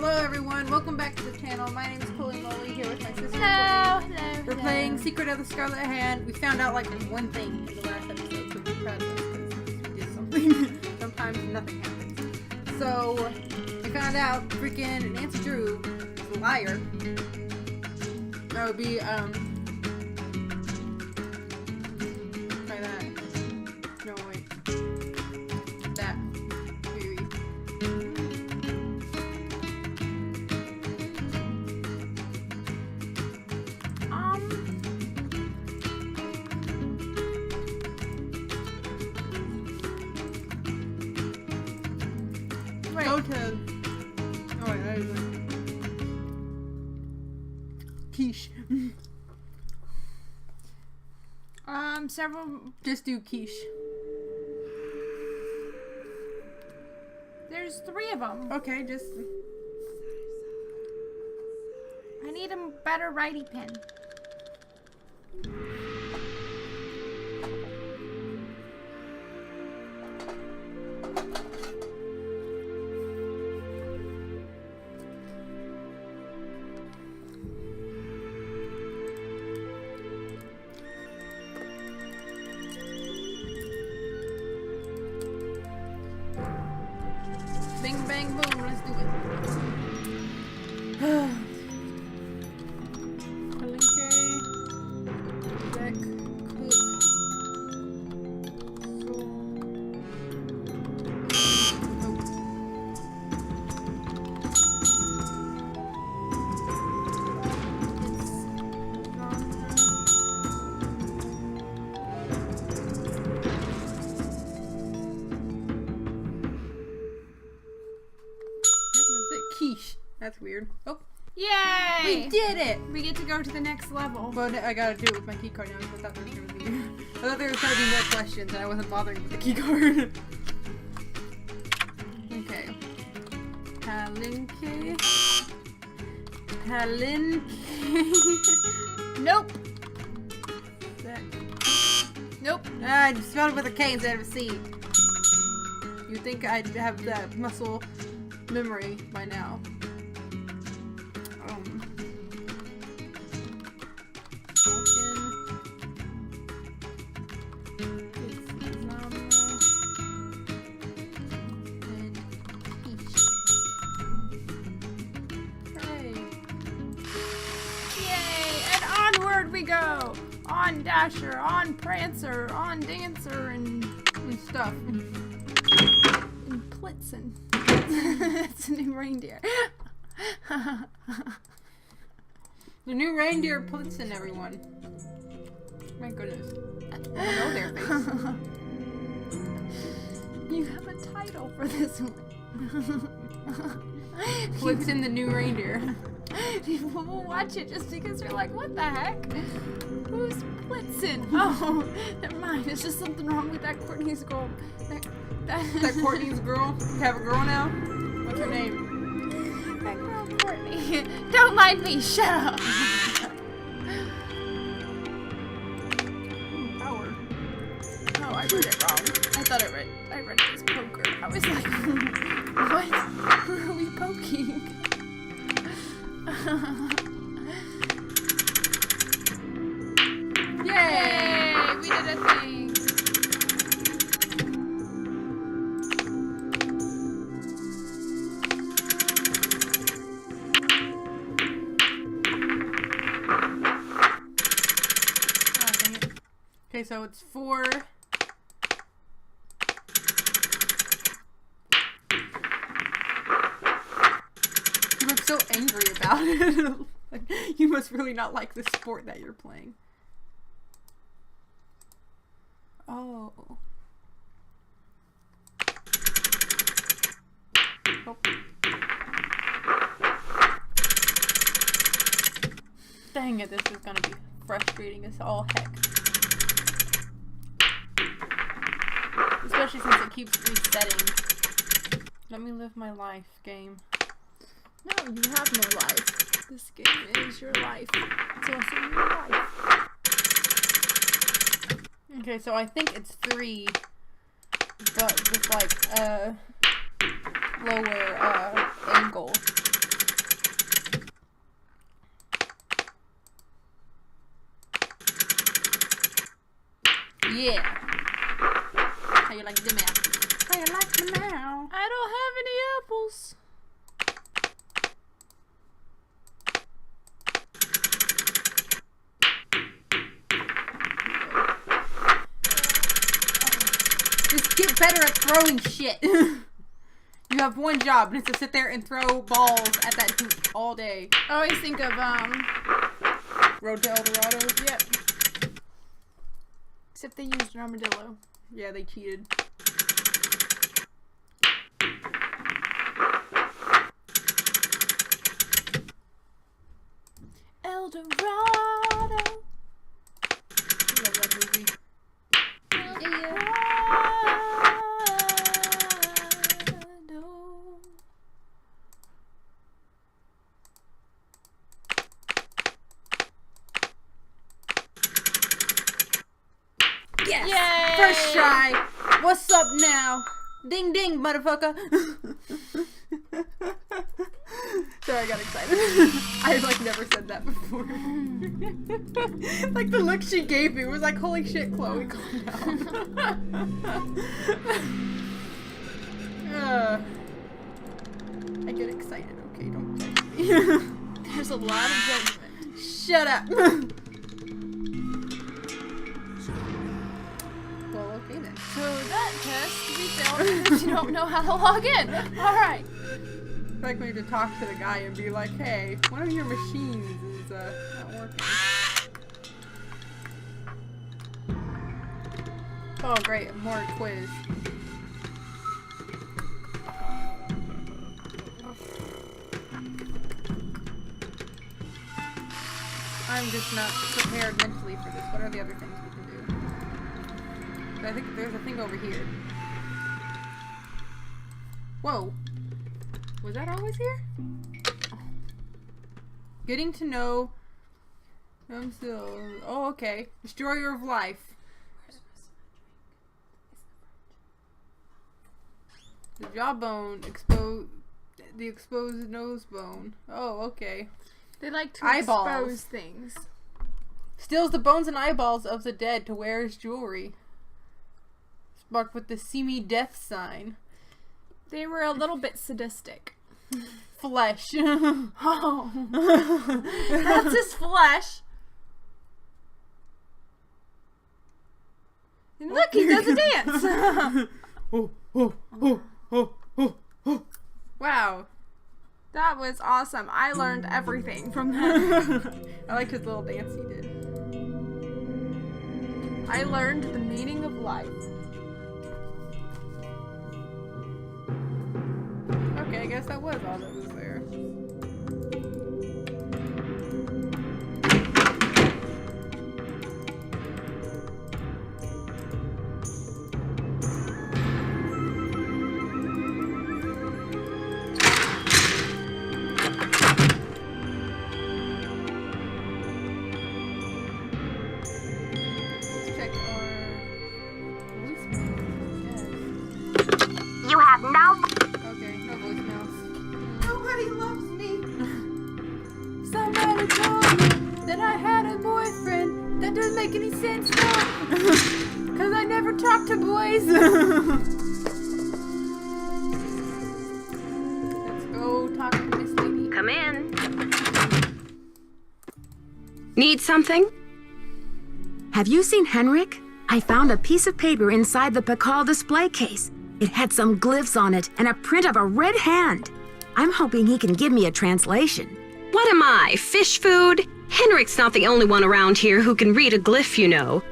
Hello everyone, welcome back to the channel. My name is ClolyMoly, here with my sister. Hello. We're playing Secret of the Scarlet Hand. We found out like one thing in the last episode, so we're proud of us because we did something. Sometimes nothing happens. So, we found out freaking Nancy Drew is a liar. That would be, try that. No, wait. That. Maybe. Wait. Go to. Oh, wait, that is like. Quiche. Several. Just do quiche. There's 3 of them. Okay, just. I need a better righty pen. Bing, bang, boom, let's do it. Palinque, deck, cook, quiche. That's weird. Oh, Yay! we did it! We get to go to the next level. But I gotta do it with my key card now because I thought there was gonna be. I thought there was gonna be more questions and I wasn't bothering with the key card. Okay. Palinque. Nope. That. Nope. Ah, I spelled it with a K instead of a C. You'd think I'd have that muscle memory by now. We go on Dasher, on Prancer, on Dancer, and Stuff. and Plitzen. That's a new reindeer. The new reindeer Plitzen, everyone. My goodness. I don't know their face. You have a title for this one. Plitzen the new reindeer. People will watch it just because they're like, what the heck? Who's Plitzen? Oh, never mind. It's just something wrong with that Courtney's girl. That Courtney's girl? You have a girl now? What's her name? That girl Courtney. Don't mind me. Shut up. Power. Oh, I read it wrong. I thought I read it as poker. I was like, what? Who are we poking? Yay! We did a thing! Oh, dang it. Okay, so it's 4. You look so angry about it. Like, you must really not like the sport that you're playing. Oh. Oh. Dang it, this is gonna be frustrating as all heck. Especially since it keeps resetting. Let me live my life, game. No, you have no life. This game is your life. It's also your life. Okay, so I think it's 3, but with like a lower angle. Yeah. How you like them apples? How you like them now? I don't have any apples. Just get better at throwing shit. You have one job, and it's to sit there and throw balls at that hoop all day. I always think of, Road to El Dorado? Yep. Except they used an armadillo. Yeah, they cheated. El Dorado. I love that movie. Yes! Yay! First try! What's up now? Ding ding, motherfucker! Sorry, I got excited. I like never said that before. Like the look she gave me was like, holy shit, Chloe, calm down. I get excited, okay? Don't judge me. There's a lot of judgment. Shut up! Well, okay then. So that test we failed because you don't know how to log in. Alright. I feel like we need to talk to the guy and be like, hey, one of your machines is not working. Oh great, more quiz. I'm just not prepared mentally for this. What are the other things we can do? I think there's a thing over here. Whoa. Was that always here? Getting to know. I'm still. Oh, okay. Destroyer of life. The jawbone the exposed nose bone. Oh, okay. They like to Eyeballs. expose things. Steals the bones and eyeballs of the dead to wear as jewelry. Marked with the see me death sign. They were a little bit sadistic. Flesh. Oh. That's his flesh. And look, he does a dance. Wow. That was awesome. I learned everything from that. I liked his little dance he did. I learned the meaning of life. Okay, I guess that was all that was there. Let's check our voicemail. You have no. Okay, no voicemails. Nobody loves me. Somebody told me that I had a boyfriend. That doesn't make any sense though. Cause I never talk to boys. Let's go talk to Miss Lady. Come in. Need something? Have you seen Henrik? I found a piece of paper inside the Pakal display case. It had some glyphs on it and a print of a red hand. I'm hoping he can give me a translation. What am I, fish food? Henrik's not the only one around here who can read a glyph, you know.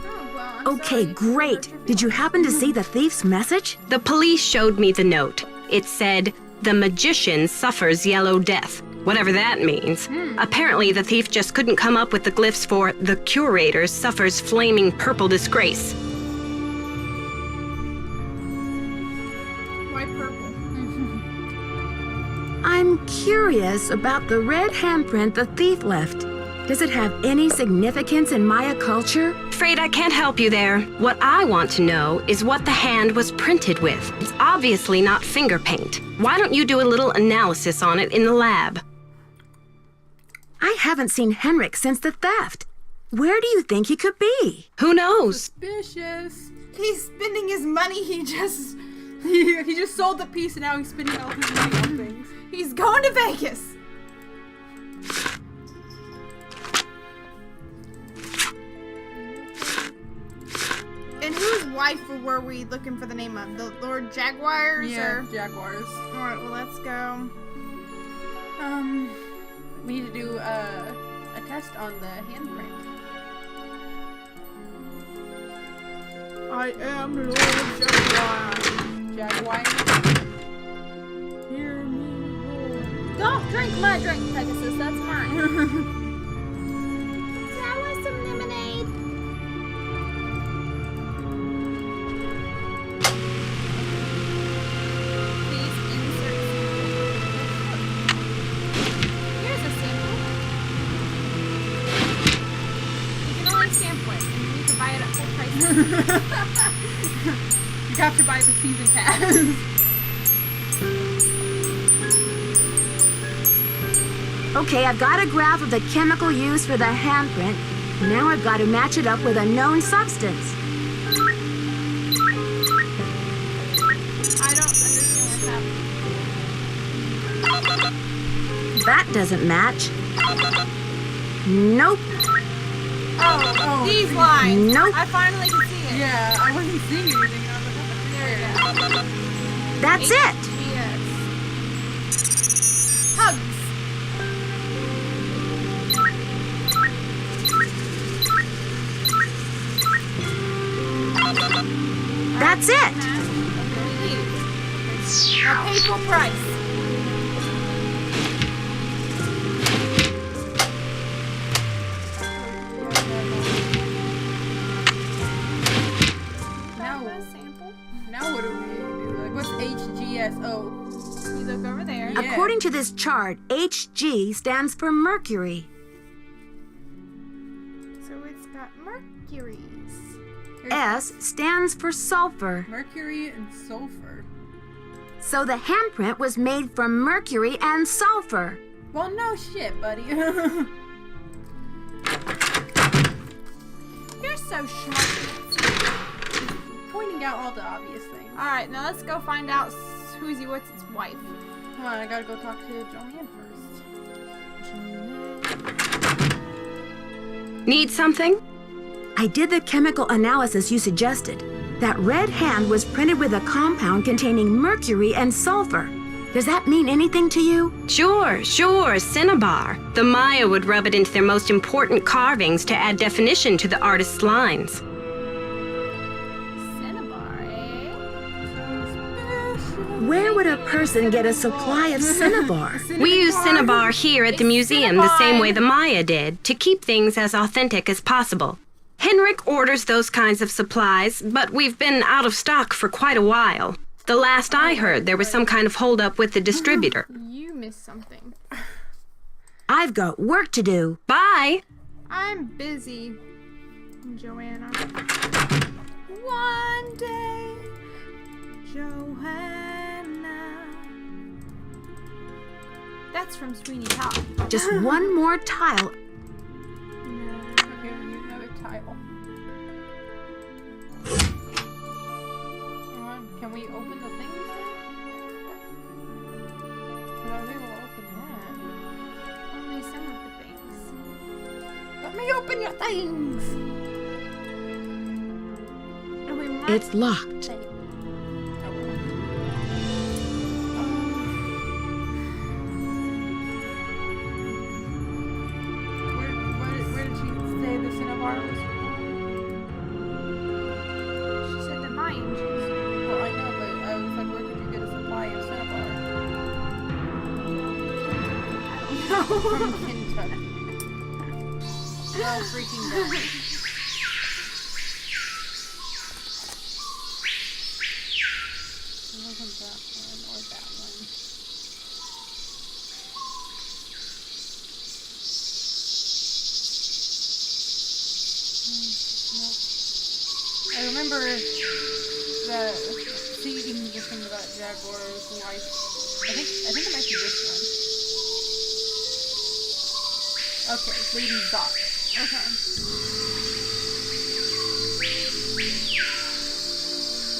Oh, well, I'm Okay, sorry. great. Did you happen to see the thief's message? The police showed me the note. It said, "The magician suffers yellow death." Whatever that means. Apparently, the thief just couldn't come up with the glyphs for "the curator suffers flaming purple disgrace." Why purple? I'm curious about the red handprint the thief left. Does it have any significance in Maya culture? Afraid I can't help you there. What I want to know is what the hand was printed with. It's obviously not finger paint. Why don't you do a little analysis on it in the lab? I haven't seen Henrik since the theft. Where do you think he could be? Who knows? Suspicious. He's spending his money. He just sold the piece and now he's spending all his money on things. He's going to Vegas. And whose wife were we looking for the name of? The Lord Jaguars? Yeah, or? Jaguars. Alright, well, let's go. We need to do a test on the handprint. I am Lord Jaguar. Jaguar. Hear me roar. Don't drink my drink, Pegasus. That's mine. I want some lemonade. Please insert sample. Here's a sample. You can only sample it, and you need to buy it at full price. You have to buy the season pass. Okay, I've got a graph of the chemical used for the handprint. Now I've got to match it up with a known substance. I don't understand what's happening. That doesn't match. Nope. Oh, these lines. Nope. I finally can see it. Yeah, I wasn't seeing anything. I was like, There you go. That's it. Yes. Hugs. That's it. Now pay full price. Now what do we do? Like, what's HGSO? You look over there. Yeah. According to this chart, HG stands for mercury. So it's got mercuries. S stands for sulfur. Mercury and sulfur. So the handprint was made from mercury and sulfur. Well, no shit, buddy. You're so smart. Pointing out all the obvious things. Alright, now let's go find out who's its wife. Come on, I gotta go talk to Joanne first. Need something? I did the chemical analysis you suggested. That red hand was printed with a compound containing mercury and sulfur. Does that mean anything to you? Sure, cinnabar. The Maya would rub it into their most important carvings to add definition to the artist's lines. Cinnabar, eh? Where would a person get a supply of cinnabar? We use cinnabar here at the museum the same way the Maya did, to keep things as authentic as possible. Henrik orders those kinds of supplies, but we've been out of stock for quite a while. The last I heard, there was some kind of holdup with the distributor. You missed something. I've got work to do. Bye! I'm busy, Joanna. One day, Joanna. That's from Sweeney Todd. Just one more tile. Okay, we need another tile. Can we open the things now? I was able to open that. Only some of the things. Let me open your things! And we might It's locked. Where did she say the cinnabar was from? She said the Mayan juice. Well, I know, but I was like, where did you get a supply of cinnabar? From Kentucky. Well, freaking dumb. It wasn't that one or that one. Nope. I remember the seeing the thing about Jaguar's wife. I think it might be this one. Okay, Lady Zoc. Okay.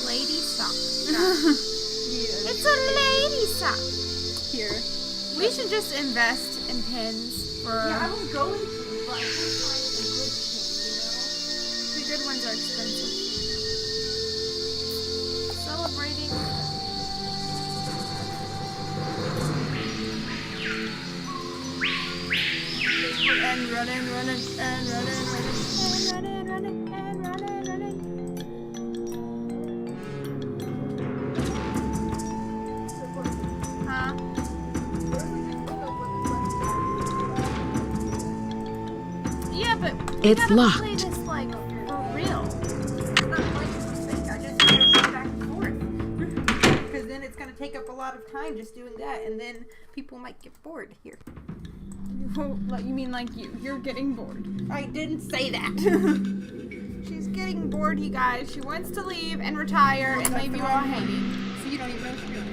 Lady sock. Yeah. It's a lady sock. Here. We should just invest in pins for. Yeah, I was going to, but I couldn't find a good pin, The good ones are expensive. Celebrating. And running, running, and running, running, and running, running, and running, running. Huh? Yeah, but we It's gotta locked. play this like for real. I'm not playing this thing. I just want to go back and forth. Because then it's going to take up a lot of time just doing that, and then people might get bored here. You mean like you're getting bored? I didn't say that. She's getting bored, you guys. She wants to leave and retire and leave you all hanging. So you don't even know what you're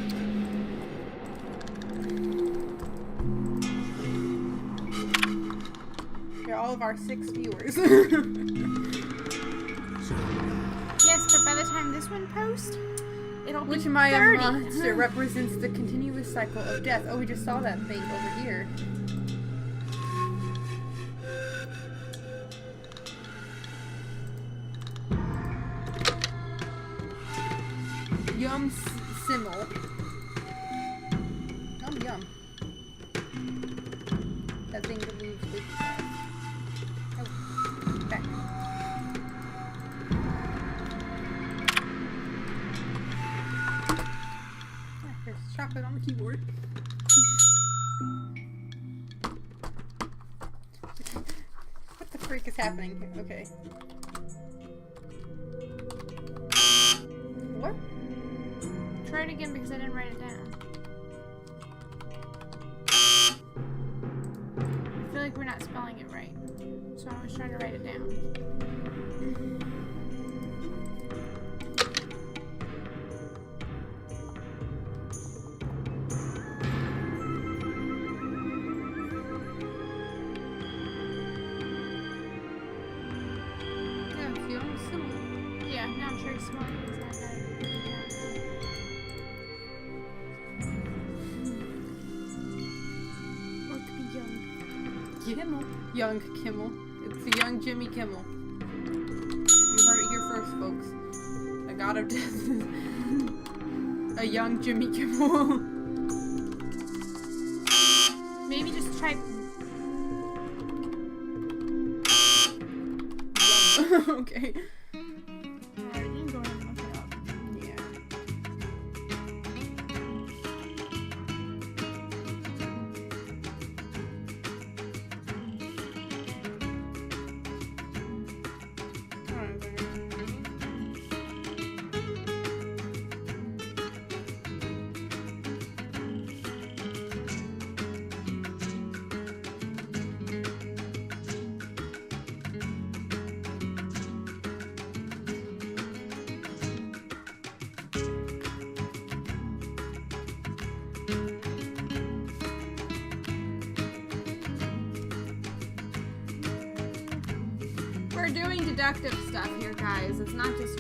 doing. You're all of our 6 viewers. Yes, but by the time this one posts, it'll Which be Maya 30. monster represents the continuous cycle of death. Oh, we just saw that thing over here. Yum Simmel. Yum yum. That thing that moves with Oh, back. There's chocolate on the keyboard. What the freak is happening here? Okay. What? Try it again because I didn't write it down. I feel like we're not spelling it right. So I was trying to write it down. Yeah, it's Yum Simmel. Yeah, now I'm sure it's smart because I got it written down. Or it could be young. Kimmel. Young Kimmel. It's a young Jimmy Kimmel. You heard it here first, folks. A god of death. A young Jimmy Kimmel. Maybe just try. Okay. Alright, you can go ahead and look it up. Yeah. We're doing deductive stuff here, guys. It's not just.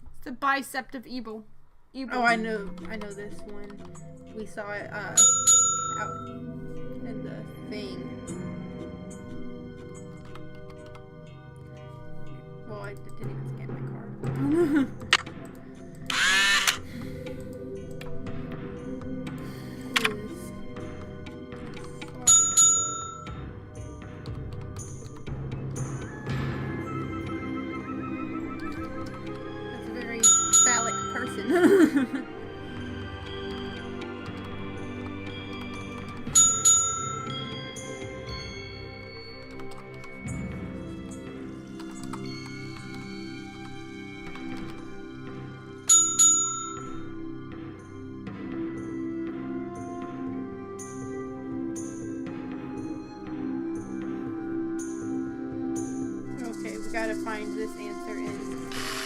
It's the bicep of evil. Oh, I know this one. We saw it out in the thing. Well, I didn't even scan my card. That's a very phallic person. gotta find this answer in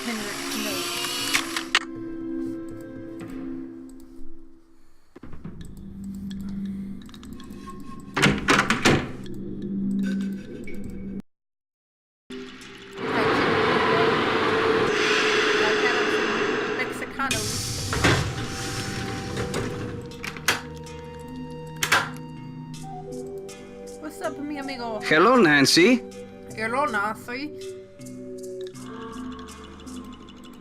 Henrik's notes. What's up, mi amigo? Hello, Nancy. Hello, Nancy.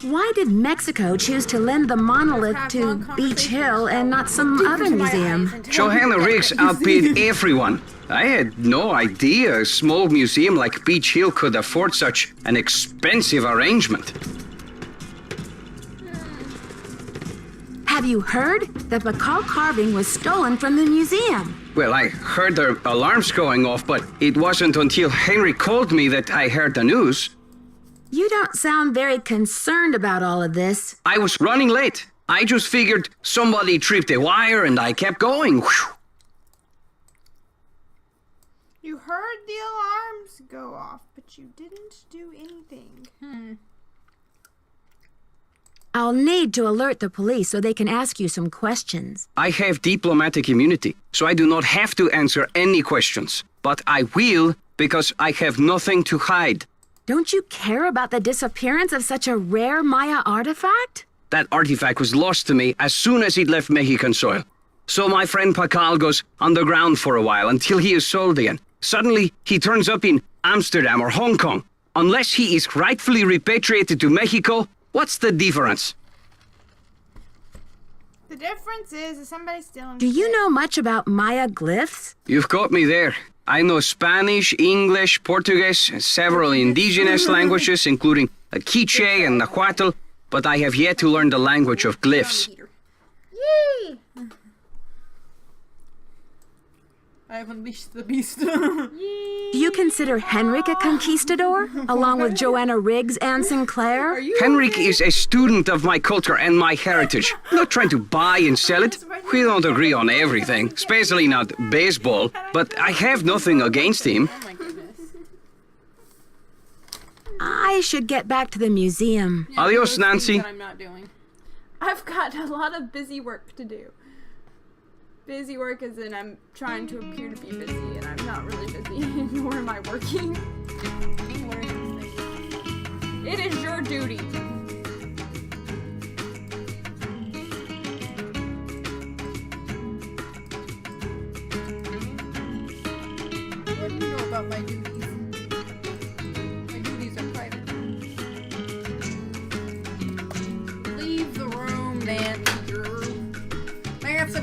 Why did Mexico choose to lend the monolith to Beach Hill and not some other museum? Johanna Riggs outbid everyone. I had no idea a small museum like Beach Hill could afford such an expensive arrangement. Have you heard? The Bacall carving was stolen from the museum. Well, I heard the alarms going off, but it wasn't until Henry called me that I heard the news. You don't sound very concerned about all of this. I was running late. I just figured somebody tripped a wire and I kept going. Whew. You heard the alarms go off, but you didn't do anything. I'll need to alert the police so they can ask you some questions. I have diplomatic immunity, so I do not have to answer any questions. But I will because I have nothing to hide. Don't you care about the disappearance of such a rare Maya artifact? That artifact was lost to me as soon as it left Mexican soil. So my friend Pacal goes underground for a while until he is sold again. Suddenly, he turns up in Amsterdam or Hong Kong. Unless he is rightfully repatriated to Mexico, what's the difference? The difference is somebody's stealing. Do you know much about Maya glyphs? You've got me there. I know Spanish, English, Portuguese, and several indigenous languages, including Quiche and Nahuatl, but I have yet to learn the language of glyphs. Yay! I have unleashed the beast. Do you consider Henrik a conquistador, along with Joanna Riggs and Sinclair? Henrik is a student of my culture and my heritage. I'm not trying to buy and sell it. We don't agree on everything, especially not baseball, but I have nothing against him. Oh my goodness. I should get back to the museum. Adios, Those things Nancy. that I'm not doing. I've got a lot of busy work to do. Busy work as in I'm trying to appear to be busy and I'm not really busy, nor am I working. It is your duty. What do you know about my duties? My duties are private. Leave the room, Nancy. Nancy.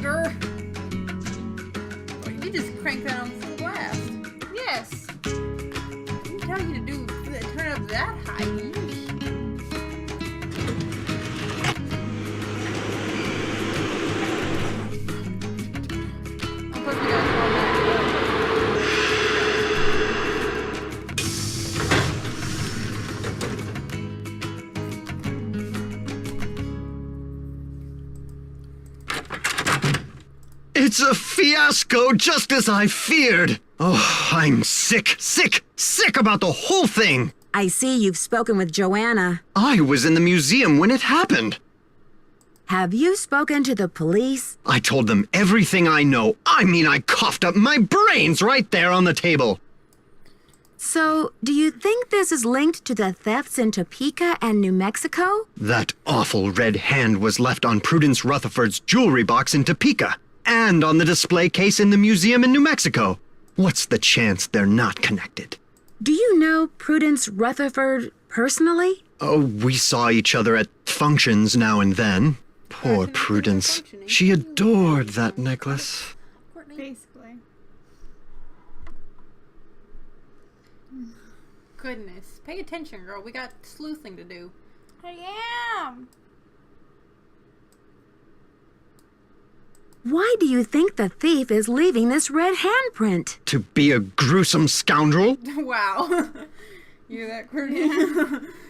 You just crank that on full blast. Yes. Who tell you to do turn up that high? Of course, we got all that. It's a fiasco, just as I feared. Oh, I'm sick about the whole thing. I see you've spoken with Joanna. I was in the museum when it happened. Have you spoken to the police? I told them everything I know. I mean, I coughed up my brains right there on the table. So, do you think this is linked to the thefts in Topeka and New Mexico? That awful red hand was left on Prudence Rutherford's jewelry box in Topeka, and on the display case in the museum in New Mexico. What's the chance they're not connected? Do you know Prudence Rutherford personally? Oh, we saw each other at functions now and then. Poor Prudence. She adored that necklace. Basically. Goodness. Pay attention, girl. We got sleuthing to do. I am. Why do you think the thief is leaving this red handprint? To be a gruesome scoundrel? Wow. You're that Courtney.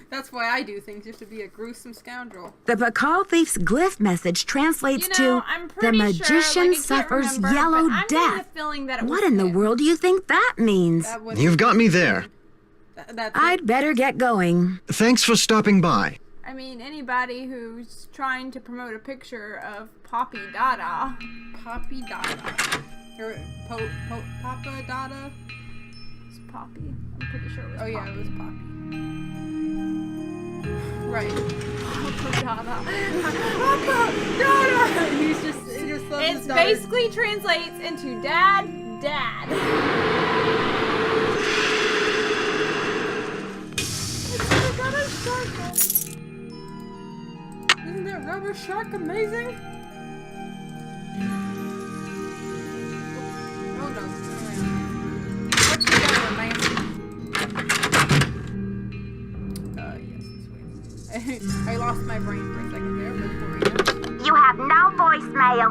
That's why I do things, just to be a gruesome scoundrel. The Bacall thief's glyph message translates I'm to pretty the magician sure, like, I can't suffers remember, yellow but I'm getting death. the feeling that it What was in the him. world do you think that means? That was You've got me there. That's I'd better get going. Thanks for stopping by. I mean, anybody who's trying to promote a picture of Poppy Dada. Poppy Dada. Or Papa Dada? It's Poppy. I'm pretty sure it was Poppy. Yeah, it was Poppy. Right. Papa Dada. Papa Dada! He just loves his It daughter. basically translates into Dad. Isn't that rubber shark amazing? Oh no. What's together, man? Yes, this way. I lost my brain for a second there, but for you. You have no voicemail.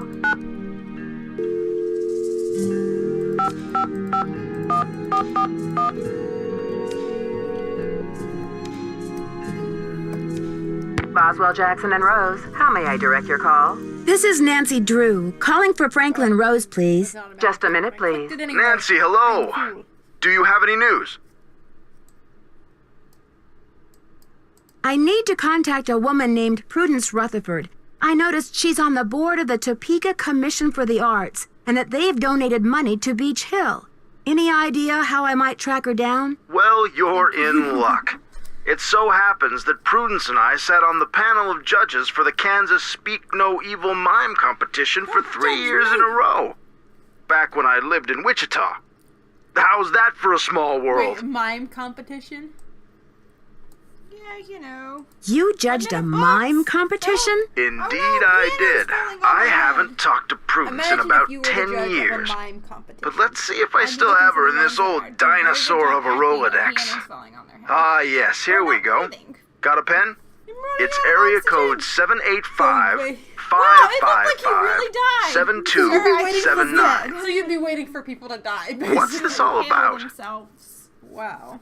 Boswell, Jackson, and Rose. How may I direct your call? This is Nancy Drew, calling for Franklin Rose, please. Just a minute, please. Nancy, hello. Do you have any news? I need to contact a woman named Prudence Rutherford. I noticed she's on the board of the Topeka Commission for the Arts, and that they've donated money to Beach Hill. Any idea how I might track her down? Well, you're in luck. It so happens that Prudence and I sat on the panel of judges for the Kansas Speak No Evil Mime competition for 3 years in a row. Back when I lived in Wichita. How's that for a small world? Wait, mime competition? Yeah, you know. You judged a mime competition? Indeed no, I Brianna's did. falling on I my haven't hand. talked to Prudence in Imagine about if you were the 10 judge of a years. mime competition. But let's see if I still have her in this old dinosaur of a Rolodex. Ah, yes, here we go. Got a pen? It's area code 785 555 7279. So you'd be waiting for people to die, basically. What's this all about? Wow.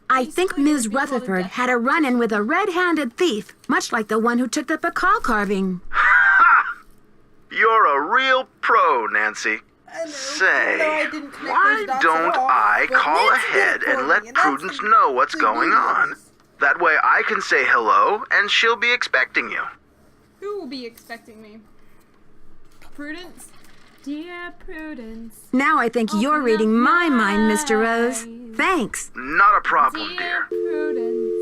I think Ms. Rutherford had a run-in with a red-handed thief, much like the one who took the Pakal carving. You're a real pro, Nancy. I know. Say, No, I didn't connect why those dots don't at all, I but call Nancy ahead did it for and me, let and that's Prudence the- know what's the going good on? news. That way I can say hello and she'll be expecting you. Who will be expecting me? Prudence? Dear Prudence. Now I think you're Open reading up my your mind, Mr. Rose. eyes. Thanks. Not a problem, Dear dear. Prudence,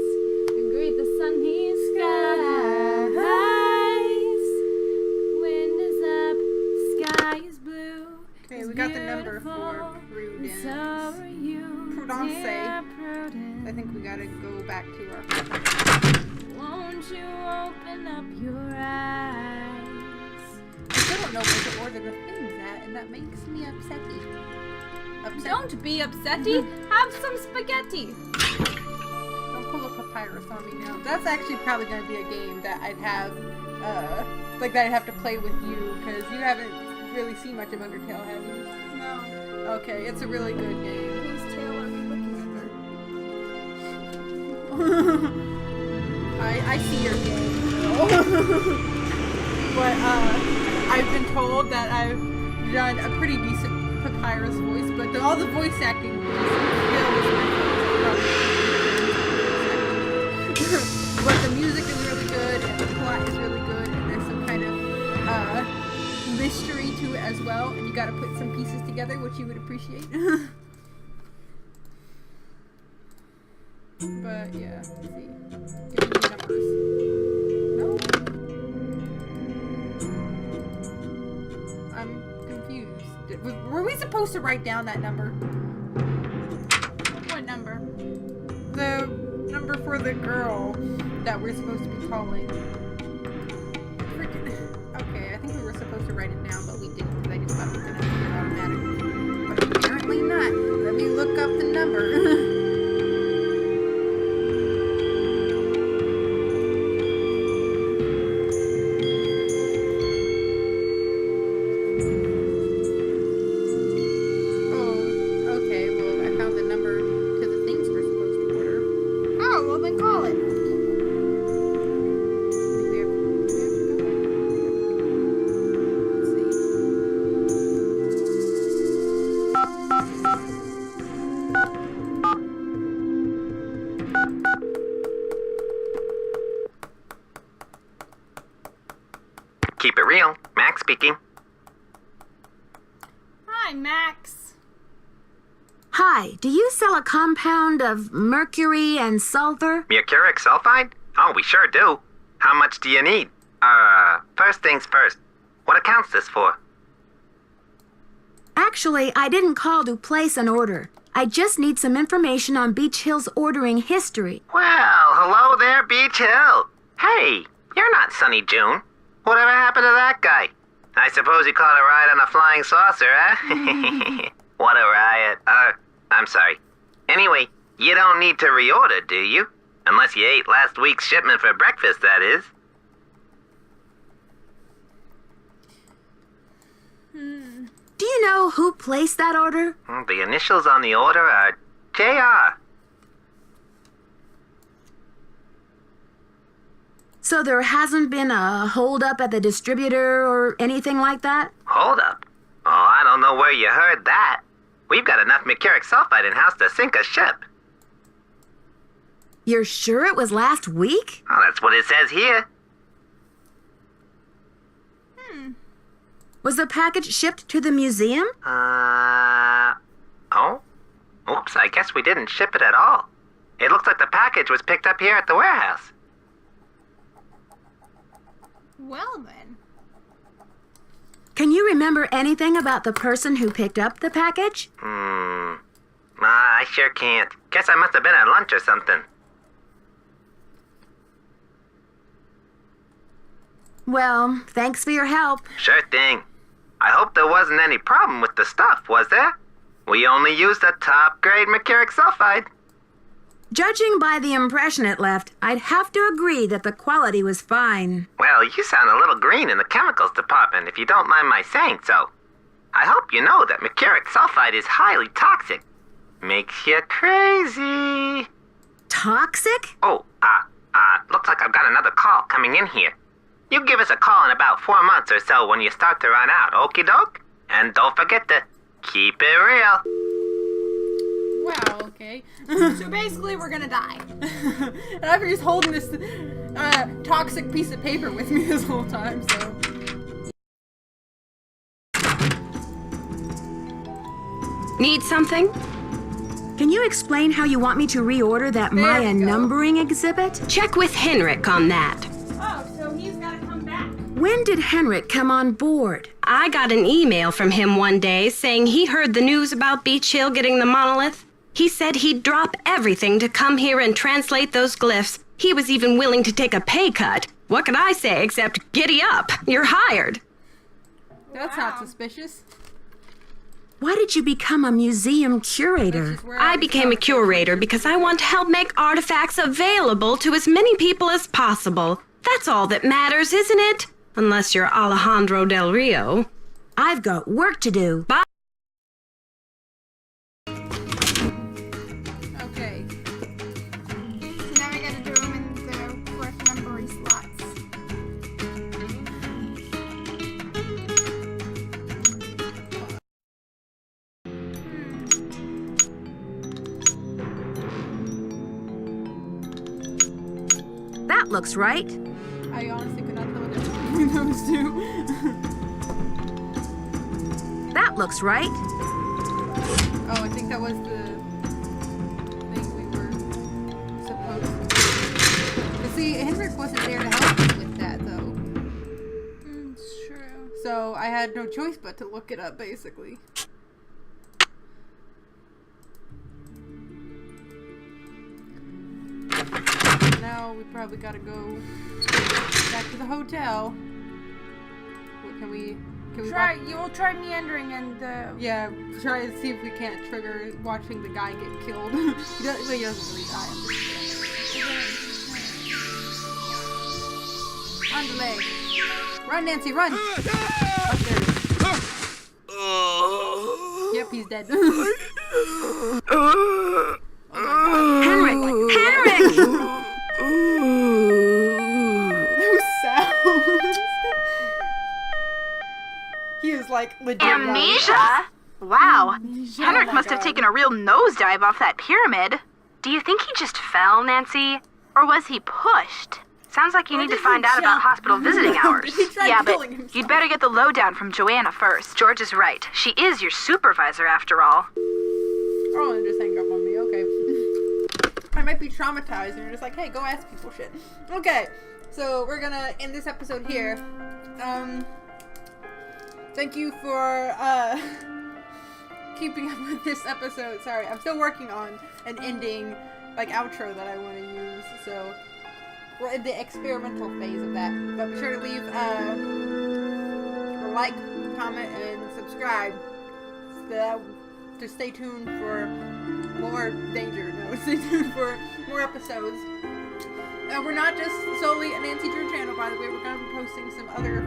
greet the sunny skies. Wind is up, sky is blue. Okay, we got the number for Prudence. So are you, Prudence. dear Prudence. I think we gotta go back to our... Won't you open up your eyes? I still don't know where to order the things at, and that makes me upsetty. Don't be upsetty. Have some spaghetti. Don't pull a papyrus on me now. That's actually probably going to be a game that I'd have, like that I'd have to play with you, because you haven't really seen much of Undertale, have you? No. Okay, it's a really good game. Whose tail are we looking I see your game, but, I've been told that I've done a pretty decent papyrus voice, but all the voice acting but the music is really good, and the plot is really good, and there's some kind of mystery to it as well, and you gotta put some pieces together, which you would appreciate. But yeah, let's see. Give me the numbers. No? I'm confused. Were we supposed to write down that number? What number? The number for the girl that we're supposed to be calling. Okay, I think we were supposed to write it down, but we didn't, because I just thought it was going to do it automatically. But apparently not. Let me look up the number. Keep it real. Max speaking. Hi, Max. Hi, do you sell a compound of mercury and sulfur? Mercuric sulfide? Oh, we sure do. How much do you need? First things first. What account's this for? Actually, I didn't call to place an order. I just need some information on Beach Hill's ordering history. Well, hello there, Beach Hill. Hey, you're not Sunny June. Whatever happened to that guy? I suppose you caught a ride on a flying saucer, huh? What a riot. I'm sorry. Anyway, you don't need to reorder, do you? Unless you ate last week's shipment for breakfast, that is. Do you know who placed that order? The initials on the order are JR. So there hasn't been a holdup at the distributor or anything like that? Hold up. Oh, I don't know where you heard that. We've got enough mercuric sulfide in-house to sink a ship. You're sure it was last week? Oh, that's what it says here. Was the package shipped to the museum? Oh? Oops, I guess we didn't ship it at all. It looks like the package was picked up here at the warehouse. Well then. Can you remember anything about the person who picked up the package? I sure can't. Guess I must have been at lunch or something. Well, thanks for your help. Sure thing. I hope there wasn't any problem with the stuff, was there? We only used a top-grade mercuric sulfide. Judging by the impression it left, I'd have to agree that the quality was fine. Well, you sound a little green in the chemicals department, if you don't mind my saying so. I hope you know that mercuric sulfide is highly toxic. Makes you crazy. Toxic? Oh, looks like I've got another call coming in here. You give us a call in about 4 months or so when you start to run out, okie doke? And don't forget to keep it real. Wow, okay. So basically, we're gonna die. And I've been just holding this toxic piece of paper with me this whole time, so. Need something? Can you explain how you want me to reorder that There Maya we go. numbering exhibit? Check with Henrik on that. Oh, so he's gotta come back. When did Henrik come on board? I got an email from him one day saying he heard the news about Beach Hill getting the monolith. He said he'd drop everything to come here and translate those glyphs. He was even willing to take a pay cut. What could I say except giddy up? You're hired. That's not suspicious. Why did you become a museum That's curator? just where I became a curator because I want to help make artifacts available to as many people as possible. That's all that matters, isn't it? Unless you're Alejandro Del Rio. I've got work to do. Bye. Okay. So now I gotta do them in the correct numbering slots. That looks right. I honestly could not tell the difference between those two. That looks right. Oh, I think that was the thing we were supposed to. But see, Henrik wasn't there to help us with that, though. It's true. So I had no choice but to look it up, basically. Now we probably gotta go back to the hotel. What, can we You will try meandering and yeah, try to see if we can't trigger watching the guy get killed. he doesn't really die. On the leg. Run, Nancy, run! Yep, he's dead. Henrik! Henrik! Those sounds. He is like legit. Amnesia? Wow. Amnesia? Henrik Oh my must have God. taken a real nosedive off that pyramid. Do you think he just fell, Nancy? Or was he pushed? Sounds like you Or need to did he find out about jump? hospital visiting hours. He tried Yeah, but killing himself. you'd better get the lowdown from Joanna first. George is right. She is your supervisor after all. Oh, and just hang up on me. Okay. I might be traumatized, and you're just like, hey, go ask people shit. Okay, so we're gonna end this episode here. Thank you for keeping up with this episode. Sorry, I'm still working on an ending, like, outro that I want to use. So we're in the experimental phase of that. But be sure to leave a like, comment, and subscribe. To stay tuned for more danger. No, stay tuned for more episodes. We're not just solely a Nancy Drew channel, by the way. We're going to be posting some other